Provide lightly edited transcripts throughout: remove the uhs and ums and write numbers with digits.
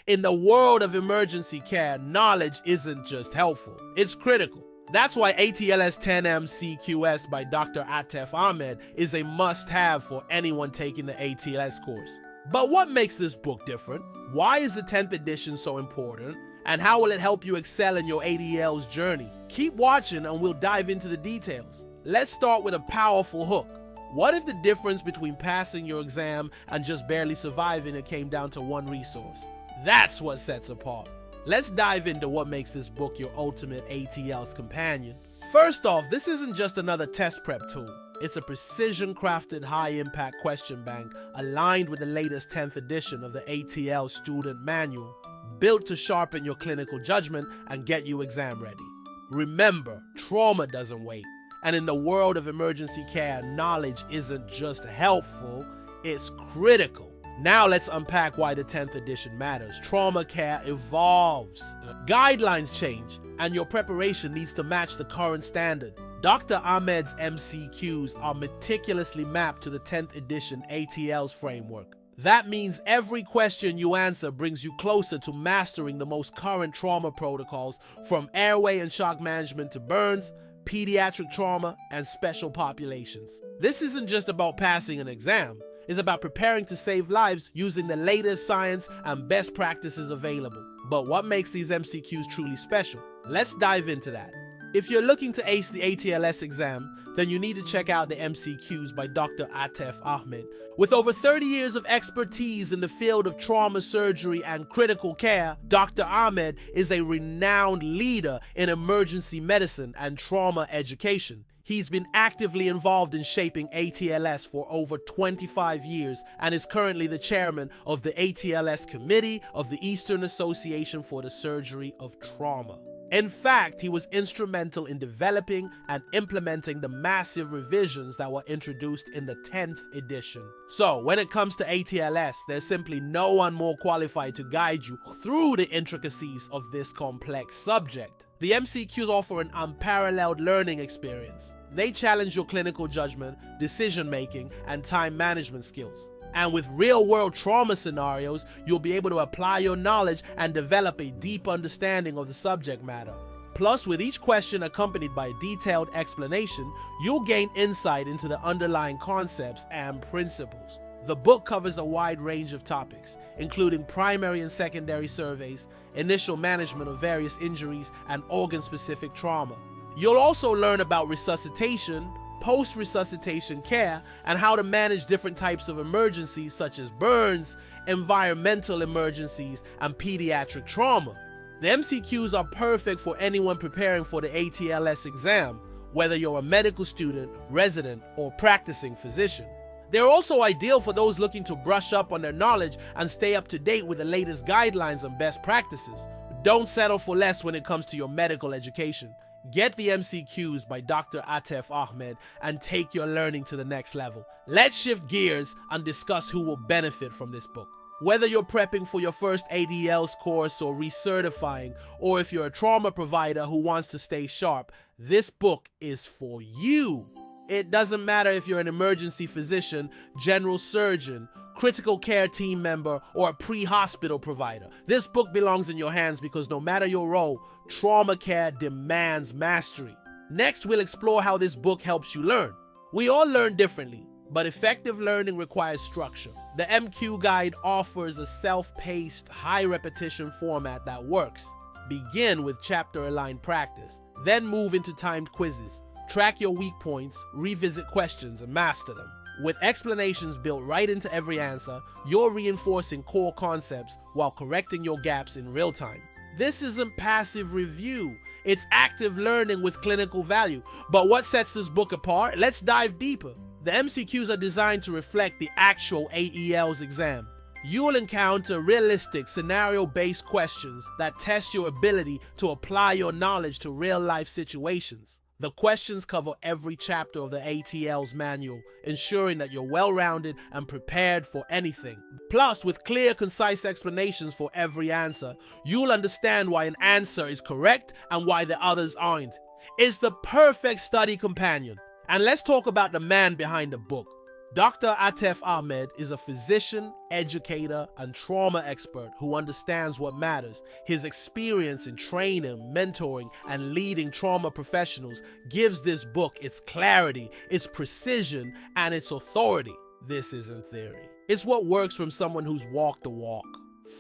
In the world of emergency care, knowledge isn't just helpful, it's critical. That's why ATLS 10th MCQs by Dr. Atef Ahmed is a must-have for anyone taking the ATLS course. But what makes this book different? Why is the 10th edition so important? And how will it help you excel in your ADL's journey? Keep watching and we'll dive into the details. Let's start with a powerful hook. What if the difference between passing your exam and just barely surviving it came down to one resource? That's what sets apart. Let's dive into what makes this book your ultimate ATL's companion. First off, this isn't just another test prep tool. It's a precision-crafted high-impact question bank aligned with the latest 10th edition of the ATL Student Manual, built to sharpen your clinical judgment and get you exam ready. Remember, trauma doesn't wait. And in the world of emergency care, knowledge isn't just helpful, it's critical. Now let's unpack why the 10th edition matters. Trauma care evolves. Guidelines change, and your preparation needs to match the current standard. Dr. Ahmed's MCQs are meticulously mapped to the 10th edition ATL's framework. That means every question you answer brings you closer to mastering the most current trauma protocols, from airway and shock management to burns, pediatric trauma, and special populations. This isn't just about passing an exam. It's about preparing to save lives using the latest science and best practices available. But what makes these MCQs truly special? Let's dive into that. If you're looking to ace the ATLS exam, then you need to check out the MCQs by Dr. Atef Ahmed. With over 30 years of expertise in the field of trauma surgery and critical care, Dr. Ahmed is a renowned leader in emergency medicine and trauma education. He's been actively involved in shaping ATLS for over 25 years and is currently the chairman of the ATLS Committee of the Eastern Association for the Surgery of Trauma. In fact, he was instrumental in developing and implementing the massive revisions that were introduced in the 10th edition. So, when it comes to ATLS, there's simply no one more qualified to guide you through the intricacies of this complex subject. The MCQs offer an unparalleled learning experience. They challenge your clinical judgment, decision-making, and time management skills. And with real-world trauma scenarios, you'll be able to apply your knowledge and develop a deep understanding of the subject matter. Plus, with each question accompanied by a detailed explanation, you'll gain insight into the underlying concepts and principles. The book covers a wide range of topics, including primary and secondary surveys, initial management of various injuries, and organ-specific trauma. You'll also learn about resuscitation, post-resuscitation care, and how to manage different types of emergencies such as burns, environmental emergencies, and pediatric trauma. The MCQs are perfect for anyone preparing for the ATLS exam, whether you're a medical student, resident, or practicing physician. They're also ideal for those looking to brush up on their knowledge and stay up to date with the latest guidelines and best practices. Don't settle for less when it comes to your medical education. Get the MCQs by Dr. Atef Ahmed and take your learning to the next level. Let's shift gears and discuss who will benefit from this book. Whether you're prepping for your first ADL's course or recertifying, or if you're a trauma provider who wants to stay sharp, this book is for you. It doesn't matter if you're an emergency physician, general surgeon, critical care team member, or a pre-hospital provider. This book belongs in your hands because no matter your role, trauma care demands mastery. Next, we'll explore how this book helps you learn. We all learn differently, but effective learning requires structure. The MQ Guide offers a self-paced, high-repetition format that works. Begin with chapter-aligned practice, then move into timed quizzes. Track your weak points, revisit questions, and master them. With explanations built right into every answer, you're reinforcing core concepts while correcting your gaps in real time. This isn't passive review, it's active learning with clinical value. But what sets this book apart? Let's dive deeper. The MCQs are designed to reflect the actual AEL's exam. You'll encounter realistic, scenario-based questions that test your ability to apply your knowledge to real-life situations. The questions cover every chapter of the ATL's manual, ensuring that you're well-rounded and prepared for anything. Plus, with clear, concise explanations for every answer, you'll understand why an answer is correct and why the others aren't. It's the perfect study companion. And let's talk about the man behind the book. Dr. Atef Ahmed is a physician, educator, and trauma expert who understands what matters. His experience in training, mentoring, and leading trauma professionals gives this book its clarity, its precision, and its authority. This isn't theory. It's what works from someone who's walked the walk.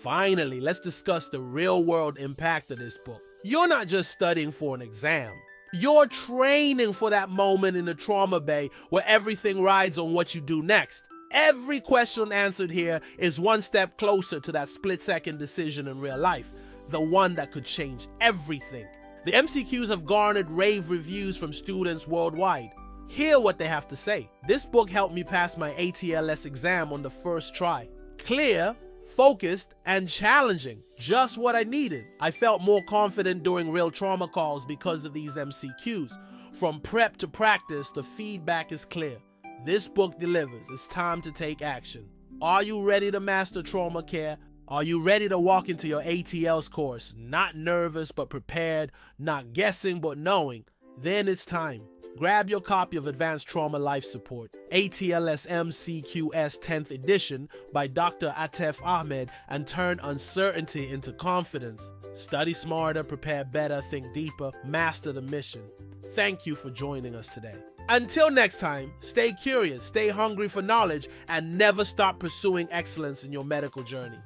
Finally, let's discuss the real-world impact of this book. You're not just studying for an exam. You're training for that moment in the trauma bay where everything rides on what you do next. Every question answered here is one step closer to that split-second decision in real life, the one that could change everything. The MCQs have garnered rave reviews from students worldwide. Hear what they have to say. This book helped me pass my ATLS exam on the first try. Clear, focused, and challenging. Just what I needed. I felt more confident during real trauma calls because of these MCQs. From prep to practice, the feedback is clear. This book delivers. It's time to take action. Are you ready to master trauma care? Are you ready to walk into your ATLS course? Not nervous but prepared, not guessing but knowing. Then it's time. Grab your copy of Advanced Trauma Life Support, ATLS MCQs 10th edition by Dr. Atef Ahmed, and turn uncertainty into confidence. Study smarter, prepare better, think deeper, master the mission. Thank you for joining us today. Until next time, stay curious, stay hungry for knowledge, and never stop pursuing excellence in your medical journey.